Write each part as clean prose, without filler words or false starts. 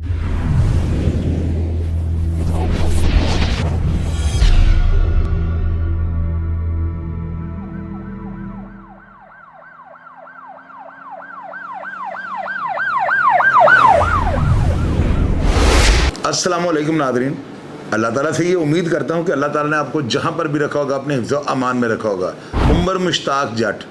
अस्सलाम वालेकुम नादरीन, अल्लाह ताला से ये उम्मीद करता हूँ कि अल्लाह ताला ने आपको जहाँ पर भी रखा होगा अपने हिफ्ज़ अमान में रखा होगा। उमर मुश्ताक जट,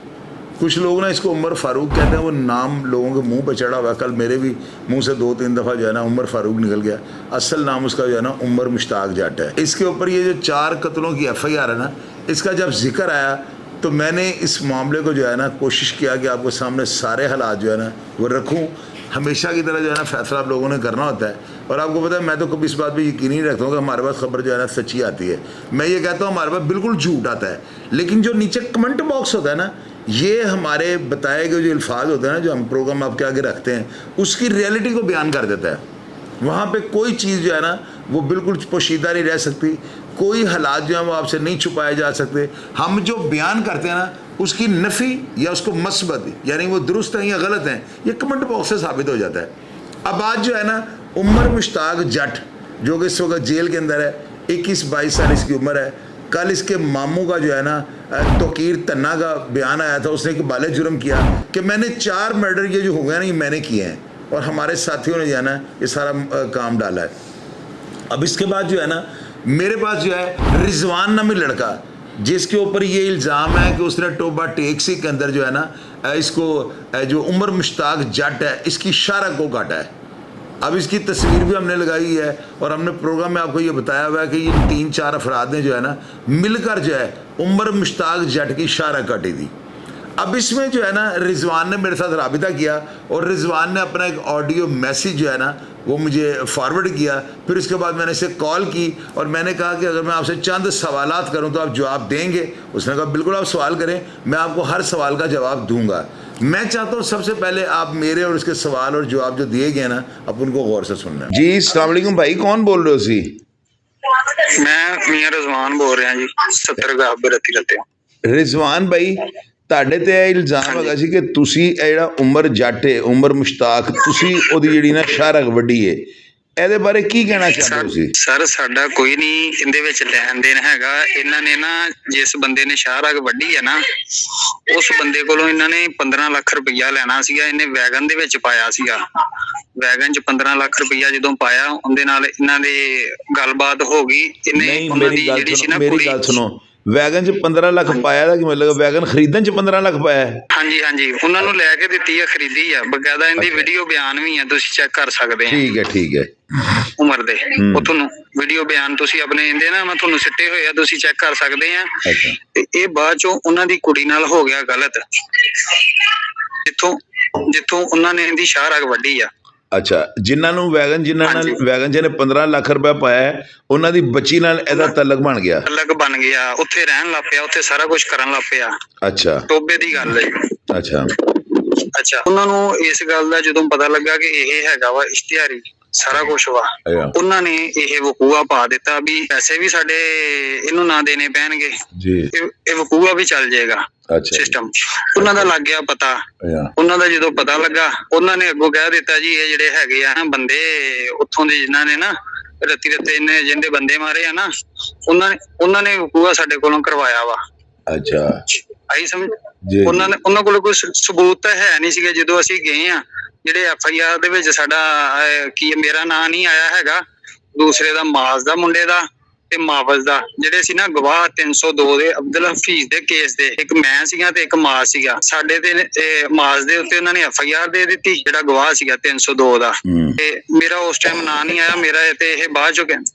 कुछ लोग ना इसको उमर फ़ारूक कहते हैं, वो नाम लोगों के मुंह पे चढ़ा हुआ है। कल मेरे भी मुंह से 2-3 दफ़ा जो है ना उमर फ़ारूक निकल गया। असल नाम उसका जो है ना उमर मुश्ताक जट है। इसके ऊपर ये जो 4 कत्लों की FIR है ना, इसका जब जिक्र आया तो मैंने इस मामले को जो है ना कोशिश किया कि आपको सामने सारे हालात जो है ना वो रखूँ। हमेशा की तरह जो है ना फैसला आप लोगों ने करना होता है। और आपको पता है मैं तो कभी इस बात पे यकीन नहीं रखता हूँ कि हमारे पास खबर जो है ना सच्ची आती है। मैं ये कहता हूँ हमारे पास बिल्कुल झूठ आता है, लेकिन जो नीचे कमेंट बॉक्स होता है ना, ये हमारे बताए गए जो अल्फाज होते हैं ना, जो हम प्रोग्राम आपके आगे रखते हैं, उसकी रियलिटी को बयान कर देता है। वहाँ पे कोई चीज़ जो है ना वो बिल्कुल पोशीदा नहीं रह सकती, कोई हालात जो हैं वो आपसे नहीं छुपाए जा सकते। हम जो बयान करते हैं ना उसकी नफ़ी या उसको मस्बत, यानी वो दुरुस्त है या गलत है, ये कमेंट बॉक्स से साबित हो जाता है। अब आज जो है ना उमर मुश्ताक जट जो कि इस वक्त जेल के अंदर है, 21-22 साल इसकी उम्र है। कल इसके मामू का जो है ना तोकीर तन्ना का बयान आया था, उसने एक बाले जुर्म किया कि मैंने 4 मर्डर ये जो हो गए ना ये मैंने किए हैं, और हमारे साथियों ने जो है ना ये सारा काम डाला है। अब इसके बाद जो है ना मेरे पास जो है रिजवान नामी लड़का, जिसके ऊपर ये इल्ज़ाम है कि उसने टोबा टैक्सी के अंदर जो है ना इसको जो उमर मुश्ताक जट है इसकी शारक को काटा है। अब इसकी तस्वीर भी हमने लगाई है और हमने प्रोग्राम में आपको ये बताया हुआ है कि ये 3-4 अफराद ने जो है ना मिलकर जो है उमर मुश्ताक जट की शारक काटी थी। अब इसमें जो है ना रिजवान ने मेरे साथ राबिता किया और रिजवान ने अपना एक ऑडियो मैसेज जो है ना वो मुझे फॉरवर्ड किया। फिर उसके बाद मैंने इसे कॉल की और मैंने कहा कि अगर मैं आपसे चंद सवालात करूं तो आप जवाब देंगे। उसने कहा बिल्कुल आप सवाल करें, मैं आपको हर सवाल का जवाब दूंगा। मैं चाहता हूं सबसे पहले आप मेरे और उसके सवाल और जवाब जो दिए गए ना आप उनको गौर से सुनना। जी अस्सलाम वालेकुम भाई, कौन बोल रहे हो सी? मैं मियां रिजवान बोल रहा जी, 70 गाब रती रहते हो। रिजवान भाई, ਤੁਹਾਡੇ ਤੇ ਇਹ ਇਲਜ਼ਾਮ ਹੈਗਾ ਸੀ ਕਿ ਤੁਸੀਂ ਇਹ ਜਿਹੜਾ ਉਮਰ ਜੱਟ ਹੈ, ਉਮਰ ਮੁਸ਼ਤਾਕ, ਤੁਸੀਂ ਉਹਦੀ ਜਿਹੜੀ ਨਾ ਸ਼ਾਰਕ ਵੱਡੀ ਹੈ, ਇਹਦੇ ਬਾਰੇ ਕੀ ਕਹਿਣਾ ਚਾਹੁੰਦੇ ਹੋ ਤੁਸੀਂ? ਸਰ ਸਾਡਾ ਕੋਈ ਨਹੀਂ ਇਹਦੇ ਵਿੱਚ ਲੈਣ ਦੇਣ ਹੈਗਾ। ਇਹਨਾਂ ਨੇ ਨਾ ਜਿਸ ਬੰਦੇ ਨੇ ਸ਼ਾਰਕ ਵੱਡੀ ਹੈ ਨਾ, ਉਸ ਬੰਦੇ ਕੋਲੋਂ ਇਹਨਾਂ ਨੇ 15 ਲੱਖ ਰੁਪਈਆ ਲੈਣਾ ਸੀਗਾ। ਇਹਨੇ ਵੈਗਨ ਦੇ ਵਿੱਚ ਪਾਇਆ ਸੀਗਾ। ਵੈਗਨ 'ਚ 15 ਲੱਖ ਰੁਪਈਆ ਜਦੋਂ ਪਾਇਆ ਉਹਦੇ ਨਾਲ ਇਹਨਾਂ ਦੇ ਗੱਲਬਾਤ ਹੋ ਗਈ। ਇਹਨੇ ਉਹਨਾਂ ਦੀ ਜਿਹੜੀ ਸੀ ਨਾ ਮੇਰੀ ਗੱਲ ਸੁਣੋ, ਵੈਗਨ 'ਚ 15 ਲੱਖ ਪਾਇਆ ਦਾ ਕੀ ਮਤਲਬ? ਵੈਗਨ ਖਰੀਦਣ 'ਚ 15 ਲੱਖ ਪਾਇਆ ਹੈ? ਹਾਂਜੀ ਹਾਂਜੀ, ਉਹਨਾਂ ਨੂੰ ਲੈ ਕੇ ਦਿੱਤੀ ਆ, ਖਰੀਦੀ ਆ। ਬਕਾਇਦਾ ਇਹਦੀ ਵੀਡੀਓ ਬਿਆਨ ਵੀ ਆ, ਤੁਸੀਂ ਚੈੱਕ ਕਰ ਸਕਦੇ ਆ। ਠੀਕ ਹੈ ਠੀਕ ਹੈ। ਉਮਰ ਦੇ ਉਹ ਤੁਹਾਨੂੰ ਵੀਡੀਓ ਬਿਆਨ ਤੁਸੀਂ ਆਪਣੇ ਇਹਦੇ ਨਾ ਮੈਂ ਤੁਹਾਨੂੰ ਸਿੱਟੇ ਹੋਏ ਆ, ਤੁਸੀਂ ਚੈੱਕ ਕਰ ਸਕਦੇ ਆ। ਤੇ ਇਹ ਬਾਅਦ ਚੋਂ ਉਹਨਾਂ ਦੀ ਕੁੜੀ ਨਾਲ ਹੋ ਗਿਆ ਗਲਤ, ਜਿੱਥੋਂ ਉਹਨਾਂ ਨੇ ਇਹਦੀ ਸ਼ਾਹਰਾਗ ਵੱਢੀ ਆ। ਅੱਛਾ, ਜਿਨ੍ਹਾਂ ਨੂੰ ਵੈਗਨ ਵੈਗਨ ਜਿਹਨੇ 15 ਲੱਖ ਰੁਪਇਆ ਪਾਇਆ ਹੈ, ਉਹਨਾਂ ਦੀ ਬੱਚੀ ਨਾਲ ਇਹਦਾ ਤਲਕ ਬਣ ਗਿਆ। ਤਲਕ ਬਣ ਗਿਆ, ਉੱਥੇ ਰਹਿਣ ਲੱਗ ਪਿਆ, ਉੱਥੇ ਸਾਰਾ ਕੁਝ ਕਰਨ ਲੱਗ ਪਿਆ। ਅੱਛਾ, ਟੋਬੇ ਦੀ ਗੱਲ ਹੈ। ਅੱਛਾ ਅੱਛਾ, ਉਹਨਾਂ ਨੂੰ ਇਸ ਗੱਲ ਦਾ ਜਦੋਂ ਪਤਾ ਲੱਗਾ ਕਿ ਇਹ ਹੈਗਾ ਵਾ ਇਸ਼ਤਿਹਾਰੀ ਸਾਰਾ ਕੁਛ ਵਾ, ਉਹਨਾਂ ਨੇ ਇਹ ਵਕੂਆ ਪਾ ਦਿੱਤਾ ਵੀ ਪੈਸੇ ਵੀ ਸਾਡੇ ਇਹਨੂੰ ਨਾ ਦੇਣੇ ਪੈਣਗੇ ਜੀ, ਇਹ ਵਕੂਆ ਵੀ ਚੱਲ ਜਾਏਗਾ ਸਿਸਟਮ। ਉਹਨਾਂ ਦਾ ਲੱਗ ਗਿਆ ਪਤਾ। ਉਹਨਾਂ ਦਾ ਜਦੋਂ ਪਤਾ ਲੱਗਾ ਉਹਨਾਂ ਨੇ ਅੱਗੋਂ ਕਹਿ ਦਿੱਤਾ ਜੀ ਇਹ ਜਿਹੜੇ ਹੈਗੇ ਆ ਬੰਦੇ ਉੱਥੋਂ ਦੇ ਜਿਨ੍ਹਾਂ ਨੇ ਨਾ ਰੱਤੀ ਇਹਨੇ ਜਿੰਦੇ ਬੰਦੇ ਮਾਰੇ ਆ ਨਾ, ਉਹਨਾਂ ਨੇ ਵਕੂਆ ਸਾਡੇ ਕੋਲੋਂ ਕਰਵਾਇਆ ਵਾ। ਅੱਛਾ, ਆਈ ਸਮਝ? ਉਹਨਾਂ ਕੋਲ ਕੋਈ ਸਬੂਤ ਤਾਂ ਹੈ ਨਹੀਂ ਸੀਗਾ। ਜਦੋਂ ਅਸੀਂ ਗਏ ਆ, ਜਿਹੜੇ FIR ਦੇ ਵਿੱਚ ਸਾਡਾ ਕੀ ਮੇਰਾ ਨਾਂ ਨਹੀਂ ਆਇਆ ਹੈਗਾ, ਦੂਸਰੇ ਦਾ ਮਾਜ਼ ਦਾ ਮੁੰਡੇ ਦਾ ਤੇ ਮਾਵਜ਼ ਦਾ, ਜਿਹੜੇ ਸੀ ਨਾ ਗਵਾਹ 302 ਦੇ ਅਬਦੁਲ ਹਫੀਜ਼ ਦੇ ਕੇਸ ਦੇ, ਇੱਕ ਮੈਂ ਸੀਗਾ ਤੇ ਇੱਕ ਮਾਜ਼ ਸੀਗਾ। ਸਾਡੇ ਤੇ ਮਾਜ਼ ਦੇ ਉੱਤੇ ਉਹਨਾਂ ਨੇ FIR ਦੇ ਦਿੱਤੀ, ਜਿਹੜਾ ਗਵਾਹ ਸੀਗਾ 302 ਦਾ, ਤੇ ਮੇਰਾ ਉਸ ਟਾਈਮ ਨਾਂ ਨਹੀਂ ਆਇਆ ਮੇਰਾ। ਤੇ ਇਹ ਬਾਅਦ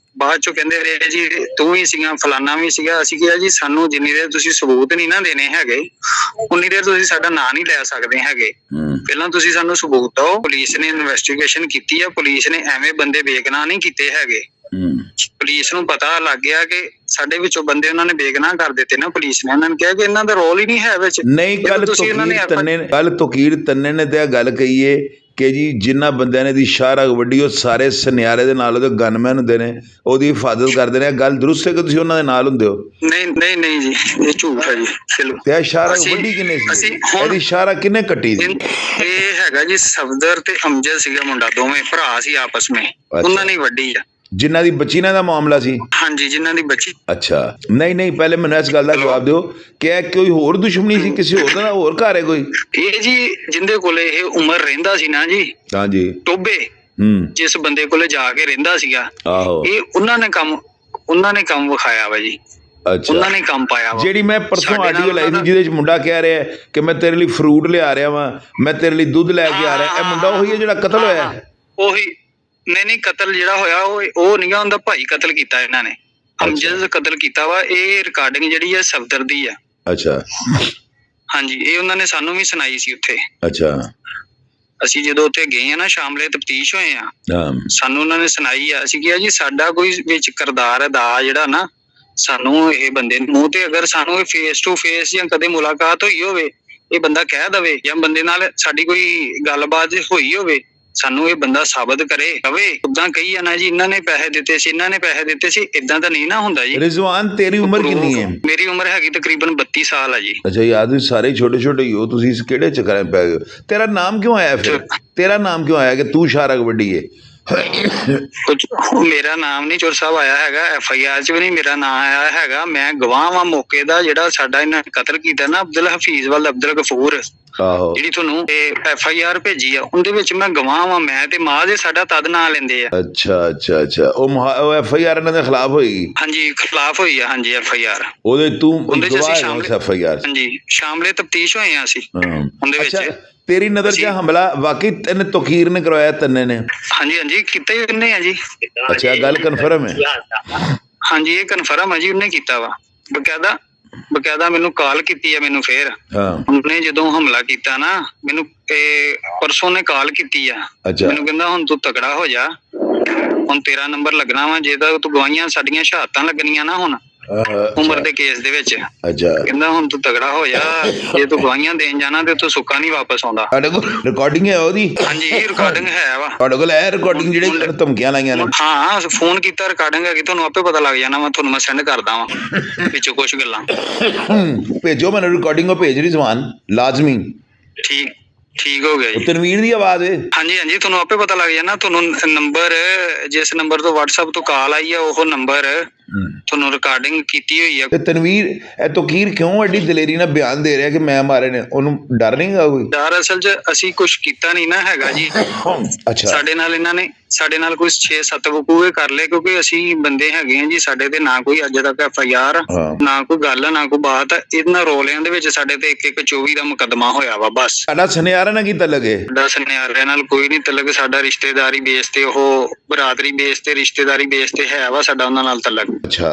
ਚੋਂ ਕਹਿੰਦੇ ਰਹੇ ਜੀ ਤੂੰ ਵੀ ਸੀਗਾ, ਫਲਾਨਾ ਵੀ ਸੀਗਾ। ਅਸੀਂ ਕਿਹਾ ਜੀ ਸਾਨੂੰ ਜਿੰਨੀ ਦੇਰ ਤੁਸੀਂ ਸਬੂਤ ਨਹੀਂ ਨਾ ਦੇਣੇ ਹੈਗੇ ਉਨੀ ਦੇਰ ਤੁਸੀਂ ਸਾਡਾ ਨਾਂ ਨਹੀਂ ਲੈ ਸਕਦੇ ਹੈਗੇ। ਪਹਿਲਾਂ ਤੁਸੀਂ ਸਾਨੂੰ ਸਬੂਤ ਦਿਓ। ਪੁਲਿਸ ਨੇ ਇਨਵੈਸਟੀਗੇਸ਼ਨ ਕੀਤੀ ਆ, ਪੁਲਿਸ ਨੇ ਐਵੇਂ ਬੰਦੇ ਬੇਗੁਨਾਹ ਨਹੀਂ ਕੀਤੇ ਹੈਗੇ। ਪੁਲਿਸ ਨੂੰ ਪਤਾ ਲੱਗ ਗਿਆ ਕਿ ਸਾਡੇ ਵਿੱਚੋਂ ਬੰਦੇ ਉਹਨਾਂ ਨੇ ਬੇਗੁਨਾਹ ਕਰ ਦਿੱਤੇ ਨਾ। ਪੁਲਿਸ ਨੇ ਉਹਨਾਂ ਨੇ ਕਿਹਾ ਕਿ ਇਹਨਾਂ ਦਾ ਰੋਲ ਹੀ ਨਹੀਂ ਹੈ ਵਿੱਚ। ਨਹੀਂ, ਕੱਲ ਤੌਕੀਰ ਤੰਨੇ ਨੇ ਤੇ ਗੱਲ ਕਹੀ ਏ ਕਿ ਜੀ ਜਿਨ੍ਹਾਂ ਬੰਦਿਆਂ ਨੇ ਦੀ ਸ਼ਾਹਰਗ ਵੱਡੀ ਉਹ ਸਾਰੇ ਸੁਨਿਆਰੇ ਦੇ ਨਾਲ ਉਹਦੇ ਗਨਮੈਨ ਹੁੰਦੇ ਨੇ, ਉਹਦੀ ਹਿਫਾਜ਼ਤ ਕਰਦੇ ਨੇ। ਗੱਲ ਦਰੁਸਤ ਹੈ ਕਿ ਤੁਸੀਂ ਉਹਨਾਂ ਦੇ ਨਾਲ ਹੁੰਦੇ ਹੋ? ਨਹੀਂ ਜੀ, ਇਹ ਝੂਠ ਹੈ ਜੀ। ਚਲੋ ਤੇ ਇਹ ਸ਼ਾਹਰਗ ਵੱਡੀ ਕਿੰਨੇ ਸੀ? ਇਹਦੀ ਸ਼ਾਹਰਗ ਕਿੰਨੇ ਕੱਟੀ ਸੀ? ਇਹ ਹੈਗਾ ਜੀ ਸਫਦਰ ਤੇ ਅਮਜਦ ਸੀਗਾ ਮੁੰਡਾ, ਦੋਵੇਂ ਭਰਾ ਸੀ ਆਪਸ ਵਿੱਚ, ਉਹਨਾਂ ਨੇ ਵੱਡੀ ਆ। ਜਿਨ੍ਹਾਂ ਦੀ ਬੱਚੀ ਨਾਲ ਦਾ ਮਾਮਲਾ ਸੀ? ਹਾਂਜੀ, ਜਿਨ੍ਹਾਂ ਦੀ ਬੱਚੀ। ਅੱਛਾ, ਨਹੀਂ ਪਹਿਲੇ ਮੈਨੂੰ ਇਸ ਗੱਲ ਦਾ ਜਵਾਬ ਦਿਓ ਕਿ ਇਹ ਕੋਈ ਹੋਰ ਦੁਸ਼ਮਣੀ ਸੀ, ਕਿਸੇ ਹੋਰ ਦਾ ਹੋਰ ਘਰ ਹੈ ਕੋਈ? ਇਹ ਜੀ ਜਿੰਦੇ ਕੋਲੇ ਇਹ ਉਮਰ ਰਹਿੰਦਾ ਸੀ ਨਾ ਜੀ, ਹਾਂਜੀ, ਟੋਬੇ, ਜਿਸ ਬੰਦੇ ਕੋਲੇ ਜਾ ਕੇ ਰਹਿੰਦਾ ਸੀਗਾ, ਆਹੋ, ਇਹ ਉਹਨਾਂ ਨੇ ਕੰਮ ਵਿਖਾਇਆ ਵਾ ਜੀ। ਅੱਛਾ, ਉਹਨਾਂ ਨੇ ਕੰਮ ਪਾਇਆ ਵਾ। ਜਿਹੜੀ ਮੈਂ ਪਰਸੋਂ ਆਡੀਓ ਲਾਈ ਸੀ ਜਿਹਦੇ ਚ ਮੁੰਡਾ ਕਹਿ ਰਿਹਾ ਕਿ ਮੈਂ ਤੇਰੇ ਲਈ ਫਰੂਟ ਲਿਆ ਰਿਹਾ ਵਾਂ, ਮੈਂ ਤੇਰੇ ਲਈ ਦੁੱਧ ਲੈ ਕੇ ਆ ਰਿਹਾ, ਇਹ ਮੁੰਡਾ ਉਹੀ ਹੈ ਜਿਹੜਾ ਕਤਲ ਹੋਇਆ? ਉਹੀ। ਨਹੀਂ, ਕਤਲ ਜਿਹੜਾ ਹੋਇਆ ਉਹ ਨਹੀਂਗਾ, ਉਹਦਾ ਭਾਈ ਕਤਲ ਕੀਤਾ ਇਹਨਾਂ ਨੇ, ਅਮਜਦ ਕਤਲ ਕੀਤਾ ਵਾ। ਇਹ ਰਿਕਾਰਡਿੰਗ ਜਿਹੜੀ ਹੈ ਸਫਦਰ ਦੀ ਆ। ਅੱਛਾ, ਹਾਂਜੀ, ਇਹ ਉਹਨਾਂ ਨੇ ਸਾਨੂੰ ਵੀ ਸੁਣਾਈ ਸੀ ਉੱਥੇ। ਅੱਛਾ, ਅਸੀਂ ਜਦੋਂ ਉੱਥੇ ਗਏ ਆ ਨਾ, ਸ਼ਾਮਲੇ ਤਫਤੀਸ਼ ਹੋਏ ਆ, ਸਾਨੂੰ ਉਹਨਾਂ ਨੇ ਸੁਣਾਈ ਆ। ਅਸੀਂ ਕਿਹਾ ਜੀ ਸਾਡਾ ਕੋਈ ਵਿੱਚ ਕਿਰਦਾਰ ਅਦਾ ਜਿਹੜਾ ਨਾ, ਸਾਨੂੰ ਇਹ ਬੰਦੇ ਨੂੰ ਮੂੰਹ ਤੇ ਅਗਰ ਸਾਨੂੰ ਫੇਸ ਟੂ ਫੇਸ ਜਾਂ ਕਦੇ ਮੁਲਾਕਾਤ ਹੋਈ ਹੋਵੇ, ਇਹ ਬੰਦਾ ਕਹਿ ਦਵੇ, ਜਾਂ ਬੰਦੇ ਨਾਲ ਸਾਡੀ ਕੋਈ ਗੱਲਬਾਤ ਹੋਈ ਹੋਵੇ, ਸਾਨੂੰ ਇਹ ਬੰਦਾ ਸਾਬਤ ਕਰੇ, ਕਵੇ ਉਦਾਂ ਕਹੀ ਆ ਨਾ ਜੀ ਇਹਨਾਂ ਨੇ ਪੈਸੇ ਦਿੱਤੇ ਸੀ, ਇਹਨਾਂ ਨੇ ਪੈਸੇ ਦਿੱਤੇ ਸੀ, ਇਦਾਂ ਤਾਂ ਨਹੀਂ ਨਾ ਹੁੰਦਾ ਜੀ। ਰਿਜ਼ਵਾਨ, ਤੇਰੀ ਉਮਰ ਕਿੰਨੀ ਹੈ? ਮੇਰੀ ਉਮਰ ਹੈਗੀ ਤਕਰੀਬਨ 32 ਸਾਲ ਆ ਜੀ। ਅੱਛਾ ਯਾਦ, ਤੁਸੀਂ ਸਾਰੇ ਛੋਟੇ ਛੋਟੇ ਹੀ ਹੋ, ਤੁਸੀਂ ਕਿਹੜੇ ਚੱਕਰਾਂ ਪੈ ਗਏ? ਤੇਰਾ ਨਾਮ ਕਿਉਂ ਆਇਆ ਫਿਰ? ਤੇਰਾ ਨਾਮ ਕਿਉਂ ਆਇਆ ਕਿ ਤੂੰ ਸ਼ਾਹਰਗ ਵੱਡੀ ਹੈ? ਮੇਰਾ ਨਾਮ ਨਹੀਂ ਚੋਰ ਸਾਹਿਬ ਆਇਆ ਹੈਗਾ, FIR 'ਚ ਵੀ ਨਹੀਂ ਮੇਰਾ ਨਾਮ ਆਇਆ ਹੈਗਾ। ਮੈਂ ਗਵਾਹ ਵਾਂ ਮੌਕੇ ਦਾ, ਜਿਹੜਾ ਸਾਡਾ ਇਹਨਾਂ ਨੇ ਕਤਲ ਕੀਤਾ ਨਾ, ਅਬਦੁਲ ਹਫੀਜ਼ ਵੱਲ ਅਬਦੁਲ ਗਫੂਰ, ਜਿਹੜੀ ਤੁਹਾਨੂੰ FIR ਭੇਜੀ ਆ, ਉਹਦੇ ਵਿੱਚ ਮੈਂ ਗਵਾਹ ਵਾਂ। ਮੈਂ ਤੇ ਮਾਂ ਦੇ ਸਾਡਾ ਤਦ ਨਾਂ ਲੈਂਦੇ ਆ। ਅੱਛਾ, ਉਹ FIR ਇਹਨਾਂ ਦੇ ਖਿਲਾਫ ਹੋਈ? ਹਾਂਜੀ, ਖਿਲਾਫ ਹੋਈ ਆ। ਹਾਂਜੀ, FIR ਉਹਦੇ ਤੂੰ FIR? ਹਾਂਜੀ, ਸ਼ਾਮਲੇ ਤਫਤੀਸ਼ ਹੋਏ ਆ ਅਸੀਂ ਉਹਦੇ ਵਿੱਚ। ਤੇਰੀ ਨਜ਼ਰ 'ਚ ਹਮਲਾ ਵਾਕਈ ਤੈਨੂੰ ਤੌਕੀਰ ਨੇ ਕਰਵਾਇਆ? ਤੰਨੇ ਨੇ? ਹਾਂਜੀ, ਕੀਤਾ ਹੀ ਉਹਨੇ ਆ ਜੀ। ਅੱਛਾ, ਗੱਲ ਕਨਫਰਮ ਹੈ? ਹਾਂਜੀ, ਇਹ ਕਨਫਰਮ ਹੈ ਜੀ, ਉਹਨੇ ਕੀਤਾ ਵਾ। ਬਕਾਇਦਾ ਮੈਨੂੰ ਕਾਲ ਕੀਤੀ ਹੈ, ਮੈਨੂੰ ਫੇਰ ਉਹਨੇ ਜਦੋਂ ਹਮਲਾ ਕੀਤਾ ਨਾ, ਮੈਨੂੰ ਪਰਸੋਂ ਨੇ ਕਾਲ ਕੀਤੀ ਆ। ਮੈਨੂੰ ਕਹਿੰਦਾ ਹੁਣ ਤੂੰ ਤਕੜਾ ਹੋ ਜਾ, ਹੁਣ ਤੇਰਾ ਨੰਬਰ ਲੱਗਣਾ ਵਾ, ਜੇ ਤਾਂ ਤੂੰ ਗਵਾਹੀਆਂ ਸਾਡੀਆਂ ਸ਼ਹਾਦਤਾਂ ਲੱਗਣੀਆਂ ਨਾ ਹੁਣ ਉਮਰ ਦੇ ਕੇਸ ਦੇ ਵਿੱਚ, ਕਹਿੰਦਾ ਹੁਣ ਤੂੰ ਤਗੜਾ ਹੋ ਜਾ, ਜੇ ਤੂੰ ਗਵਾਹੀਆਂ ਦੇਣ ਜਾਣਾ ਤੇ ਤੂੰ ਸੁੱਕਾ ਨਹੀਂ ਵਾਪਸ ਆਉਂਦਾ। ਰਿਕਾਰਡਿੰਗ ਹੈ ਉਹਦੀ? ਹਾਂਜੀ, ਰਿਕਾਰਡਿੰਗ ਹੈ ਵਾ। ਤੁਹਾਡੇ ਕੋਲ ਹੈ ਰਿਕਾਰਡਿੰਗ ਜਿਹੜੀ ਧਮਕੀਆਂ ਲਾਈਆਂ ਨੇ? ਹਾਂ, ਫੋਨ ਕੀਤਾ, ਰਿਕਾਰਡਿੰਗ ਹੈਗੀ, ਤੁਹਾਨੂੰ ਆਪੇ ਪਤਾ ਲੱਗ ਜਾਣਾ ਵਾ, ਤੁਹਾਨੂੰ ਮੈਂ ਸੈਂਡ ਕਰਦਾ ਵਾਂ ਵਿੱਚੋਂ ਕੁਛ ਗੱਲਾਂ। ਭੇਜੋ ਮੈਨੂੰ ਰਿਕਾਰਡਿੰਗ, ਉਹ ਭੇਜ ਰਿਜ਼ਵਾਨ, ਲਾਜ਼ਮੀ। ਠੀਕ ਹੋ ਗਿਆ ਜੀ। ਤਨਵੀਰ ਦੀ ਆਵਾਜ਼ ਹੈ? ਹਾਂਜੀ, ਤੁਹਾਨੂੰ ਆਪੇ ਪਤਾ ਲੱਗ ਜਾਣਾ। ਤੁਹਾਨੂੰ ਨੰਬਰ, ਜਿਸ ਨੰਬਰ ਤੋਂ WhatsApp ਤੋਂ ਕਾਲ ਆਈ ਆ, ਉਹ ਨੰਬਰ ਤੁਹਾਨੂੰ ਰਿਕਾਰਡਿੰਗ ਕੀਤੀ ਹੋਈ ਆ। ਤੇ ਤਨਵੀਰ ਇਹ ਤੌਕੀਰ ਕਿਉਂ ਐਡੀ ਦਲੇਰੀ ਨਾਲ ਬਿਆਨ ਦੇ ਰਿਹਾ ਕਿ ਮੈਂ ਮਾਰੇ ਨੇ? ਉਹਨੂੰ ਡਰ ਨਹੀਂ ਗਾ ਕੋਈ? ਡਰ ਅਸਲ 'ਚ ਅਸੀਂ ਕੁਛ ਕੀਤਾ ਨਹੀਂ ਨਾ ਹੈਗਾ ਜੀ। ਅੱਛਾ, ਸਾਡੇ ਨਾਲ ਇਹਨਾਂ ਨੇ ਕੋਈ 6-7 ਵਕੂਏ ਕਰ ਲਏ, ਕਿਉਂਕਿ ਅਸੀਂ ਬੰਦੇ ਹੈਗੇ ਆ ਜੀ, ਸਾਡੇ ਤੇ ਨਾ ਕੋਈ ਅੱਜ ਤੱਕ FIR, ਨਾ ਕੋਈ ਗੱਲ, ਨਾ ਕੋਈ ਬਾਤ। ਇਹਨਾਂ ਰੋਲਿਆਂ ਦੇ ਵਿੱਚ ਸਾਡੇ ਤੇ 1-1-24 ਦਾ ਮੁਕੱਦਮਾ ਹੋਇਆ ਵਾ ਬਸ। ਸਾਡਾ ਸੁਨਿਆਰਾਂ ਨਾਲ ਕੀ ਤਲਕ ਹੈ? ਸਾਡਾ ਸੁਨਿਆਰਿਆਂ ਨਾਲ ਕੋਈ ਨਹੀਂ ਤਲਕ, ਸਾਡਾ ਰਿਸ਼ਤੇਦਾਰੀ ਬੇਸ ਤੇ, ਉਹ ਬਰਾਦਰੀ ਬੇਸ ਤੇ, ਰਿਸ਼ਤੇਦਾਰੀ ਬੇਸ ਤੇ ਹੈ ਵਾ ਸਾਡਾ ਉਹਨਾਂ ਨਾਲ ਤਲਕ। ਅੱਛਾ,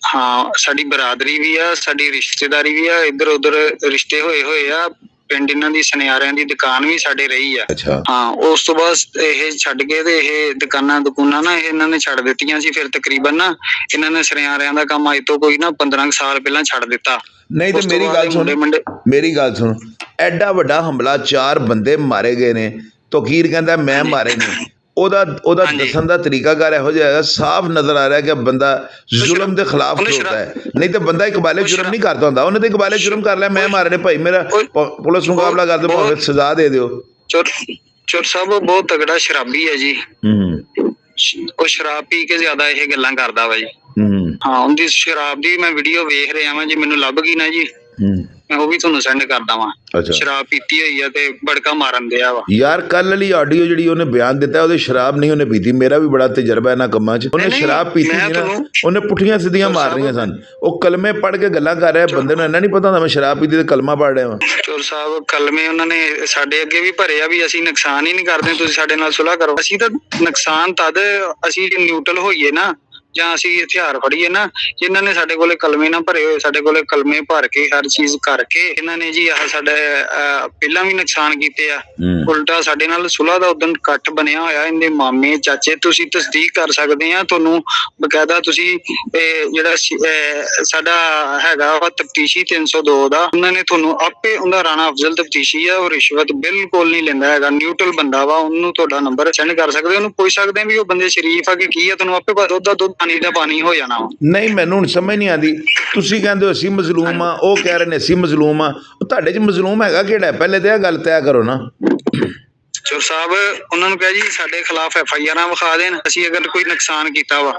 ਹਾਂ, ਸਾਡੀ ਬਰਾਦਰੀ ਵੀ ਆ, ਸਾਡੀ ਰਿਸ਼ਤੇਦਾਰੀ ਵੀ ਆ, ਇੱਧਰ ਉੱਧਰ ਰਿਸ਼ਤੇ ਹੋਏ ਆ। ਪਿੰਡ ਇਹਨਾਂ ਦੀ ਸੁਨਿਆਰਿਆਂ ਦੀ ਦੁਕਾਨ ਵੀ ਸਾਡੇ ਰਹੀ ਆ। ਹਾਂ, ਉਸ ਤੋਂ ਬਾਅਦ ਇਹ ਛੱਡ ਕੇ ਤੇ ਇਹ ਦੁਕਾਨਾਂ ਨਾ ਇਹਨਾਂ ਨੇ ਛੱਡ ਦਿੱਤੀਆਂ ਸੀ। ਫਿਰ ਤਕਰੀਬਨ ਨਾ ਇਹਨਾਂ ਨੇ ਸੁਨਿਆਰਿਆਂ ਦਾ ਕੰਮ ਅੱਜ ਤੋਂ ਕੋਈ ਨਾ 15 ਸਾਲ ਪਹਿਲਾਂ ਛੱਡ ਦਿੱਤਾ। ਨਹੀਂ ਤੇ ਮੇਰੀ ਗੱਲ ਸੁਣ, ਐਡਾ ਵੱਡਾ ਹਮਲਾ, 4 ਬੰਦੇ ਮਾਰੇ ਗਏ ਨੇ, ਤੌਕੀਰ ਕਹਿੰਦਾ ਮੈਂ ਮਾਰੇ ਨੇ। ਉਹਦਾ ਦੱਸਣ ਦਾ ਤਰੀਕਾਕਾਰ ਇਹੋ ਜਿਹਾ ਹੈਗਾ, ਸਾਫ਼ ਨਜ਼ਰ ਆ ਰਿਹਾ ਕਿ ਬੰਦਾ ਜ਼ੁਲਮ ਦੇ ਖਿਲਾਫ ਖੜੋਤਾ ਹੈ। ਨਹੀਂ ਤੇ ਬੰਦਾ ਇਕਬਾਲੇ ਜੁਰਮ ਨਹੀਂ ਕਰਦਾ ਹੁੰਦਾ, ਉਹਨੇ ਤੇ ਇਕਬਾਲੇ ਜੁਰਮ ਕਰ ਲਿਆ, ਮੈਂ ਮਾਰੇ ਨੇ ਭਾਈ, ਮੇਰਾ ਪੁਲਿਸ ਮੁਕਾਬਲਾ ਕਰ ਦਿਓ, ਭਾਵੇਂ ਸਜ਼ਾ ਦੇ ਦਿਓ। ਚੋਰ ਸਾਹਿਬ ਬਹੁਤ ਤਗੜਾ ਸ਼ਰਾਬੀ ਹੈ ਜੀ, ਉਹ ਸ਼ਰਾਬ ਪੀ ਕੇ ਜ਼ਿਆਦਾ ਇਹ ਗੱਲਾਂ ਕਰਦਾ ਵਾ ਜੀ। ਹਾਂ, ਉਹਦੀ ਸ਼ਰਾਬ ਦੀ ਮੈਂ ਵੀਡੀਓ ਵੇਖ ਰਿਹਾ ਵਾਂ ਜੀ, ਮੈਨੂੰ ਲੱਭ ਗਈ ਨਾ ਜੀ, ਮੈਂ ਉਹ ਵੀ ਤੁਹਾਨੂੰ ਸੈਂਡ ਕਰਦਾ ਵਾਂ। ਸ਼ਰਾਬ ਪੀਤੀ ਹੋਈ ਆ ਤੇ ਬੜਕਾ ਮਾਰਨ ਦਿਆ ਵਾ ਯਾਰ। ਕੱਲ ਵਾਲੀ ਆਡੀਓ ਜਿਹੜੀ ਉਹਨੇ ਬਿਆਨ ਦਿੱਤਾ, ਉਹਦੇ ਸ਼ਰਾਬ ਨਹੀਂ ਉਹਨੇ ਪੀਤੀ, ਮੇਰਾ ਵੀ ਬੜਾ ਤਜਰਬਾ ਇਹਨਾਂ ਕੰਮਾਂ 'ਚ। ਉਹਨੇ ਸ਼ਰਾਬ ਪੀਤੀ ਸੀ ਨਾ, ਉਹਨੇ ਪੁੱਠੀਆਂ ਸਿੱਧੀਆਂ ਮਾਰਨੀਆਂ ਸਨ। ਉਹ ਕਲਮੇ ਪੜ੍ਹ ਕੇ ਗੱਲਾਂ ਕਰ ਰਿਹਾ, ਬੰਦੇ ਨੂੰ ਇੰਨਾ ਨਹੀਂ ਪਤਾ ਹੁੰਦਾ ਮੈਂ ਸ਼ਰਾਬ ਪੀਤੀ ਤੇ ਕਲਮਾ ਪੜ੍ਹ ਰਿਹਾ ਵਾਂ। ਚੋਰ ਸਾਹਿਬ, ਕਲਮੇ ਉਹਨਾਂ ਨੇ ਸਾਡੇ ਅੱਗੇ ਵੀ ਭਰੇ ਆ ਵੀ ਅਸੀਂ ਨੁਕਸਾਨ ਹੀ ਨਹੀਂ ਕਰਦੇ, ਤੁਸੀਂ ਸਾਡੇ ਨਾਲ ਸੁਲ੍ਹਾ ਕਰੋ। ਅਸੀਂ ਤਾਂ ਨੁਕਸਾਨ ਤਦ ਅਸੀਂ ਨਿਊਟਰਲ ਹੋਈਏ ਨਾ, ਜਾਂ ਅਸੀਂ ਹਥਿਆਰ ਫੜੀਏ ਨਾ, ਇਹਨਾਂ ਨੇ ਸਾਡੇ ਕੋਲੇ ਕਲਮੇ ਨਾ ਭਰੇ ਹੋਏ, ਸਾਡੇ ਕੋਲੇ ਕਲਮੇ ਭਰ ਕੇ ਹਰ ਚੀਜ਼ ਕਰਕੇ ਇਹਨਾਂ ਨੇ ਜੀ ਆਹ ਸਾਡਾ ਪਹਿਲਾਂ ਵੀ ਨੁਕਸਾਨ ਕੀਤੇ ਆ। ਉਲਟਾ ਸਾਡੇ ਨਾਲ ਸੁਲ੍ਹਾ ਦਾ ਉਦਣ ਇਕੱਠ ਬਣਿਆ ਹੋਇਆ, ਇਹਦੇ ਮਾਮੇ ਚਾਚੇ, ਤੁਸੀਂ ਤਸਦੀਕ ਕਰ ਸਕਦੇ ਆ, ਤੁਹਾਨੂੰ ਬਕਾਇਦਾ ਤੁਸੀਂ ਜਿਹੜਾ ਸਾਡਾ ਹੈਗਾ ਵਾ ਤਫਤੀਸ਼ੀ 302 ਦਾ, ਉਹਨਾਂ ਨੇ ਤੁਹਾਨੂੰ ਆਪੇ, ਉਹਦਾ ਰਾਣਾ ਅਫਜ਼ਲ ਤਫਤੀਸ਼ੀ ਆ, ਉਹ ਰਿਸ਼ਵਤ ਬਿਲਕੁਲ ਨਹੀਂ ਲੈਂਦਾ ਹੈਗਾ, ਨਿਊਟਰਲ ਬੰਦਾ ਵਾ, ਉਹਨੂੰ ਤੁਹਾਡਾ ਨੰਬਰ ਸੈਂਡ ਕਰ ਸਕਦੇ, ਉਹਨੂੰ ਪੁੱਛ ਸਕਦੇ ਆ ਵੀ ਉਹ ਬੰਦੇ ਸ਼ਰੀਫ ਆ ਕਿ ਕੀ ਆ, ਤੁਹਾਨੂੰ ਆਪੇ ਦੁੱਧ ਦਾ ਦੁੱਧ ਪਾਣੀ ਦਾ ਪਾਣੀ ਹੋ ਜਾਣਾ ਵਾ। ਨਹੀਂ, ਮੈਨੂੰ ਹੁਣ ਸਮਝ ਨਹੀਂ ਆਉਂਦੀ, ਤੁਸੀਂ ਕਹਿੰਦੇ ਹੋ ਅਸੀਂ ਮਜ਼ਲੂਮ ਆ, ਉਹ ਕਹਿ ਰਹੇ ਨੇ ਅਸੀਂ ਮਜ਼ਲੂਮ ਆ, ਉਹ ਤੁਹਾਡੇ 'ਚ ਮਜ਼ਲੂਮ ਹੈਗਾ ਕਿਹੜਾ? ਪਹਿਲੇ ਤਾਂ ਇਹ ਗੱਲ ਤੈਅ ਕਰੋ ਨਾ। ਚੋਰ ਸਾਹਿਬ ਉਹਨਾਂ ਨੂੰ ਕਿਹਾ ਜੀ ਸਾਡੇ ਖਿਲਾਫ FIR ਵਿਖਾ ਦੇਣ, ਅਸੀਂ ਅਗਰ ਕੋਈ ਨੁਕਸਾਨ ਕੀਤਾ ਵਾ।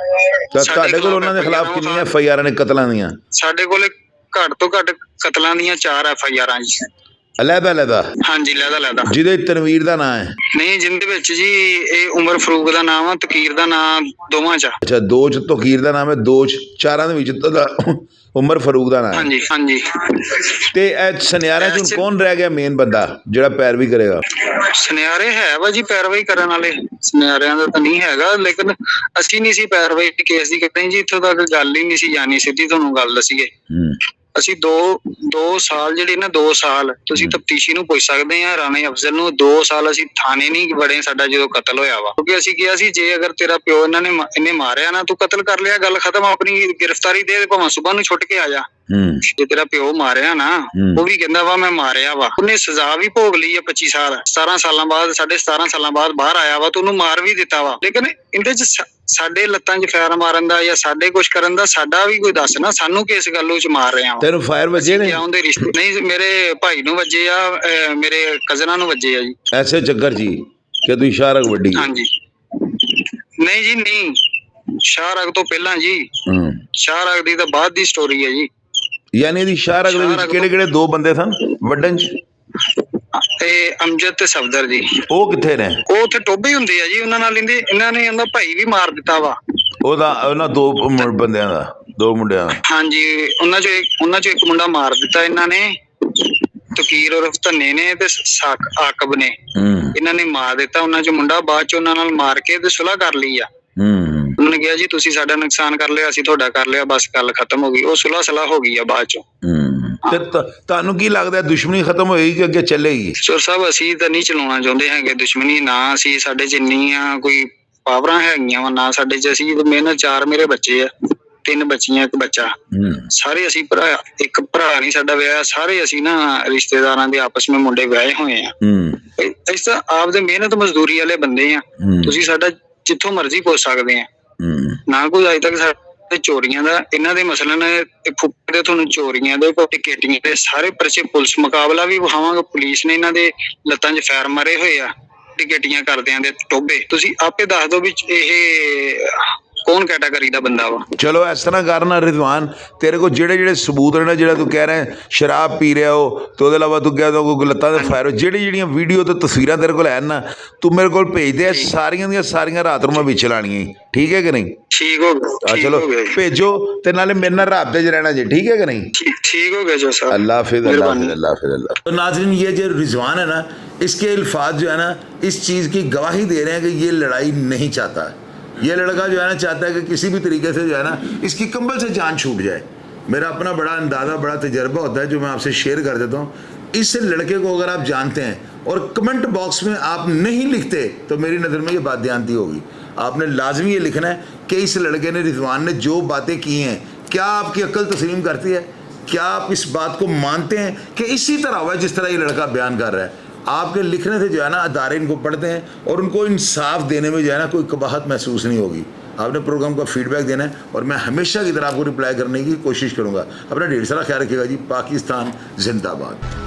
ਤੁਹਾਡੇ ਕੋਲ ਉਹਨਾਂ ਦੇ ਖਿਲਾਫ ਕਿੰਨੀਆਂ FIR ਨੇ ਕਤਲਾਂ ਦੀਆਂ? ਸਾਡੇ ਕੋਲੇ ਘੱਟ ਤੋਂ ਘੱਟ ਕਤਲਾਂ ਦੀਆਂ 4 FIR ਜੀ। ਅਲੱਗਾ ਹਾਂਜੀ, ਲਹਿਦਾ ਜਿਹਦੇ ਤਨਵੀਰ ਦਾ ਨਾਂ ਹੈ? ਨਹੀਂ, ਜਿੰਦੇ ਵਿੱਚ ਜੀ ਇਹ ਉਮਰ ਫਰੂਕ ਦਾ ਨਾਮ ਆ, ਤਕੀਰ ਦਾ ਨਾਮ ਦੋਵਾਂ ਚ। ਅੱਛਾ, 2 ਚ ਤਕੀਰ ਦਾ ਨਾਮ ਹੈ, 2 ਚ 4 ਦੇ ਵਿੱਚ ਉਮਰ ਫਰੂਕ ਦਾ ਨਾਮ ਹੈ। ਹਾਂਜੀ। ਤੇ ਇਹ ਸੁਨਿਆਰਿਆਂ ਚ ਕੌਣ ਰਹਿ ਗਿਆ ਮੇਨ ਬੰਦਾ ਜਿਹੜਾ ਪੈਰਵੀ ਕਰੇਗਾ? ਸੁਨਿਆਰੇ ਹੈ ਵਾ ਜੀ ਪੈਰਵਾਈ ਕਰਨ ਵਾਲੇ, ਸੁਨਿਆਰਿਆਂ ਦਾ ਤਾਂ ਨਹੀਂ ਹੈਗਾ, ਲੇਕਿਨ ਅਸੀਂ ਨਹੀਂ ਸੀ ਪੈਰਵਾਈ ਕੇਸ ਦੀ ਕਰਦੇ ਜੀ, ਇੱਥੋਂ ਤੱਕ ਗੱਲ ਹੀ ਨਹੀਂ ਸੀ ਜਾਣੀ, ਸਿੱਧੀ ਤੁਹਾਨੂੰ ਗੱਲ ਦੱਸੀਏ। ਅਸੀਂ 2 ਸਾਲ ਜਿਹੜੇ ਨਾ 2 ਸਾਲ ਤੁਸੀਂ ਤਫਤੀਸ਼ੀ ਨੂੰ ਪੁੱਛ ਸਕਦੇ ਆ, ਰਾਣੇ ਅਫਜ਼ਲ ਨੂੰ, 2 ਸਾਲ ਅਸੀਂ ਥਾਣੇ ਨਹੀਂ ਵੜੇ ਸਾਡਾ ਜਦੋਂ ਕਤਲ ਹੋਇਆ ਵਾ, ਕਿਉਂਕਿ ਅਸੀਂ ਕਿਹਾ ਸੀ ਜੇ ਅਗਰ ਤੇਰਾ ਪਿਓ ਇਹਨੇ ਮਾਰਿਆ ਨਾ, ਤੂੰ ਕਤਲ ਕਰ ਲਿਆ, ਗੱਲ ਖਤਮ, ਆਪਣੀ ਗ੍ਰਿਫਤਾਰੀ ਦੇ, ਭਾਵੇਂ ਸੁਬਾਹ ਨੂੰ ਛੁੱਟ ਕੇ ਆ ਜਾ। ਜੇ ਤੇਰਾ ਪਿਓ ਮਾਰਿਆ ਨਾ, ਉਹ ਵੀ ਕਹਿੰਦਾ ਵਾ ਮੈਂ ਮਾਰਿਆ ਵਾ, ਉਹਨੇ ਸਜ਼ਾ ਵੀ ਭੋਗ ਲਈ ਆ 25 ਸਾਲ, 17 ਸਾਲਾਂ ਬਾਅਦ, 17.5 ਸਾਲਾਂ ਬਾਅਦ ਬਾਹਰ ਆਇਆ ਵਾ, ਤੇ ਉਹਨੂੰ ਮਾਰ ਵੀ ਦਿੱਤਾ ਵਾ। ਲੇਕਿਨ ਇਹਦੇ ਚ ਸਾਡੇ ਲੱਤਾਂ 'ਚ ਫੈਰ ਮਾਰਨ ਦਾ ਜਾਂ ਸਾਡੇ ਕੁਛ ਕਰਨ ਦਾ ਸਾਡਾ ਵੀ ਕੋਈ ਦੱਸ ਨਾ, ਸਾਨੂੰ ਕਿਸ ਗੱਲੋਂ 'ਚ ਮਾਰ ਰਹੇ ਆ? ਤੈਨੂੰ ਫਾਇਰ ਵੱਜੇ ਨੇ? ਉਹਦੇ ਰਿਸ਼ਤੇ ਨਹੀਂ, ਮੇਰੇ ਭਾਈ ਨੂੰ ਵੱਜੇ ਆ, ਮੇਰੇ ਕਜ਼ਨਾਂ ਨੂੰ ਵੱਜੇ ਆ ਜੀ। ਐਸੇ ਚੱਕਰ ਜੀ ਕਿ ਤੂੰ ਸ਼ਾਹਰਗ ਵੱਡੀ? ਹਾਂਜੀ, ਨਹੀਂ ਜੀ ਨਹੀਂ, ਸ਼ਾਹਰਗ ਤੋਂ ਪਹਿਲਾਂ ਜੀ, ਸ਼ਾਹਰਗ ਦੀ ਤਾਂ ਬਾਅਦ ਦੀ ਸਟੋਰੀ ਹੈ ਜੀ। ਯਾਨੀ ਇਹਦੀ ਸ਼ਾਹਰਗ ਦੇ ਵਿੱਚ ਕਿਹੜੇ 2 ਬੰਦੇ ਸਨ ਵੱਡਣ 'ਚ? ਤੇ ਅਮਜਦ ਤੇ ਸਫਦਰ ਜੀ। ਉਹ ਕਿੱਥੇ ਨੇ? ਉਹ ਉੱਥੇ ਟੋਬੇ ਹੁੰਦੇ ਆ ਜੀ, ਉਹਨਾਂ ਨਾਲ ਇਹਨਾਂ ਨੇ ਇਹਦਾ ਭਾਈ ਵੀ ਮਾਰ ਦਿੱਤਾ ਵਾ। ਉਹਨਾਂ 2 ਬੰਦਿਆਂ ਦਾ, 2 ਮੁੰਡਿਆਂ ਦਾ? ਹਾਂਜੀ, ਉਹਨਾਂ ਚੋਂ ਇੱਕ ਮੁੰਡਾ ਮਾਰ ਦਿੱਤਾ ਇਹਨਾਂ ਨੇ, ਤਕੀਰ ਉਰਫ ਧੰਨੇ ਨੇ ਤੇ ਆਕਬ ਨੇ, ਇਹਨਾਂ ਨੇ ਮਾਰ ਦਿੱਤਾ ਉਹਨਾਂ ਚ ਮੁੰਡਾ। ਬਾਅਦ ਚ ਉਹਨਾਂ ਨਾਲ ਮਾਰ ਕੇ ਤੇ ਸੁਲ੍ਹਾ ਕਰ ਲਈ ਆ। ਉਹਨਾਂ ਨੇ ਕਿਹਾ ਜੀ ਤੁਸੀਂ ਸਾਡਾ ਨੁਕਸਾਨ ਕਰ ਲਿਆ, ਅਸੀਂ ਤੁਹਾਡਾ ਕਰ ਲਿਆ, ਬਸ ਗੱਲ ਖਤਮ ਹੋ ਗਈ, ਉਹ ਸੁਲ੍ਹਾ ਸਲਾਹ ਹੋ ਗਈ ਆ ਬਾਅਦ ਚੋਂ। ਤੇ ਤੁਹਾਨੂੰ ਕੀ ਲੱਗਦਾ ਦੁਸ਼ਮਣੀ ਖਤਮ ਹੋਏਗੀ ਕਿ ਅੱਗੇ ਚੱਲੇਗੀ? ਸਰ ਸਾਹਿਬ ਅਸੀਂ ਤਾਂ ਨਹੀਂ ਚਲਾਉਣਾ ਚਾਹੁੰਦੇ ਹੈਗੇ ਦੁਸ਼ਮਣੀ, ਨਾ ਅਸੀਂ, ਸਾਡੇ ਚ ਇੰਨੀਆਂ ਕੋਈ ਪਾਵਰਾਂ ਹੈਗੀਆਂ ਵਾ ਨਾ ਸਾਡੇ ਚ। ਅਸੀਂ ਮਿਹਨਤ, 4 ਮੇਰੇ ਬੱਚੇ ਆ, 3 ਬੱਚੀਆਂ, 1 ਬੱਚਾ, ਸਾਰੇ ਅਸੀਂ ਭਰਾ, ਇੱਕ ਭਰਾ ਨਹੀਂ ਸਾਡਾ ਵਿਆਹ, ਸਾਰੇ ਅਸੀਂ ਨਾ ਰਿਸ਼ਤੇਦਾਰਾਂ ਦੇ ਆਪਸ ਵਿੱਚ ਮੁੰਡੇ ਵਿਆਹੇ ਹੋਏ ਆ। ਅਸੀਂ ਤਾਂ ਆਪਦੇ ਮਿਹਨਤ ਮਜ਼ਦੂਰੀ ਵਾਲੇ ਬੰਦੇ ਆ, ਤੁਸੀਂ ਸਾਡਾ ਜਿੱਥੋਂ ਮਰਜ਼ੀ ਪੁੱਛ ਸਕਦੇ ਆ। ਨਾ ਕੋਈ ਅਜੇ ਤੱਕ ਸਾਡੇ ਚੋਰੀਆਂ ਦਾ, ਇਹਨਾਂ ਦੇ ਮਸਲਨ ਫੁੱਫੜ ਦੇ ਤੁਹਾਨੂੰ ਚੋਰੀਆਂ ਦੇ, ਟਿਕਟੀਆਂ ਦੇ ਸਾਰੇ ਪਰਚੇ, ਪੁਲਿਸ ਮੁਕਾਬਲਾ ਵੀ ਵਿਖਾਵਾਂਗੇ, ਪੁਲਿਸ ਨੇ ਇਹਨਾਂ ਦੇ ਲੱਤਾਂ 'ਚ ਫੈਰ ਮਾਰੇ ਹੋਏ ਆ ਟਿਕਟੀਆਂ ਕਰਦਿਆਂ ਦੇ ਟੋਬੇ। ਤੁਸੀਂ ਆਪੇ ਦੱਸ ਦਿਓ ਵੀ ਇਹ ਕੌਣ ਕੈਟਾਗਰੀ ਦਾ ਬੰਦਾ ਵਾ। ਚਲੋ ਇਸ ਤਰ੍ਹਾਂ ਕਰਨਾ ਰਿਜ਼ਵਾਨ, ਤੇਰੇ ਕੋਲ ਜਿਹੜੇ ਸਬੂਤ ਨੇ, ਜਿਹੜਾ ਤੂੰ ਕਹਿ ਰਿਹਾ ਸ਼ਰਾਬ ਪੀ ਰਿਹਾ ਹੋ, ਤੇ ਉਹਦੇ ਇਲਾਵਾ ਤੂੰ ਕਹਿ ਦੋ ਲੱਤਾਂ ਦੇ ਫਾਇਰ, ਜਿਹੜੀਆਂ ਵੀਡੀਓ ਤੇ ਤਸਵੀਰਾਂ ਤੇਰੇ ਕੋਲ ਹਨ ਨਾ, ਤੂੰ ਮੇਰੇ ਕੋਲ ਭੇਜ ਦੇ, ਸਾਰੀਆਂ ਦੀਆਂ ਸਾਰੀਆਂ ਰਾਤ ਨੂੰ ਮੈਂ ਵਿੱਚ ਲਾਣੀਆਂ, ਠੀਕ ਹੈ ਕਿ ਨਹੀਂ? ਠੀਕ ਹੋ ਗਿਆ, ਚਲੋ ਭੇਜੋ, ਤੇ ਨਾਲੇ ਮੇਰੇ ਨਾਲ ਰਾਬਤੇ 'ਚ ਰਹਿਣਾ ਜੀ, ठीक है कि नहीं? ठीक हो गया जो सर। अल्लाह हाफिज़, अल्लाह हाफिज़, अल्लाह हाफिज़, अल्लाह। तो नाज़रीन, ये जो रिजवान है ना, इसके अल्फाज जो है ना, इस चीज़ की गवाही दे रहे हैं कि ये लड़ाई नहीं चाहता है। ये लड़का जो है ना चाहता है कि किसी भी तरीके से जो है ना इसकी कंबल से जान छूट जाए। मेरा अपना बड़ा अंदाज़ा, बड़ा तजर्बा होता है जो मैं आपसे शेयर कर देता हूँ। इस लड़के को अगर आप जानते हैं और कमेंट बॉक्स में आप नहीं लिखते तो मेरी नज़र में ये बादयांती होगी। आपने लाजमी ये लिखना है कि इस लड़के ने, रिजवान ने जो बातें की हैं, क्या आपकी अक्ल तस्लीम करती है? क्या आप इस बात को मानते हैं कि इसी तरह हुआ जिस तरह ये लड़का बयान कर रहा है? आपके लिखने से जो है ना अदारे इनको पढ़ते हैं और उनको इंसाफ देने में जो है ना कोई कबाहत महसूस नहीं होगी। आपने प्रोग्राम का फीडबैक देना है और मैं हमेशा की तरह आपको रिप्लाई करने की कोशिश करूँगा। अपना ढेर सारा ख्याल रखिएगा जी। पाकिस्तान जिंदाबाद।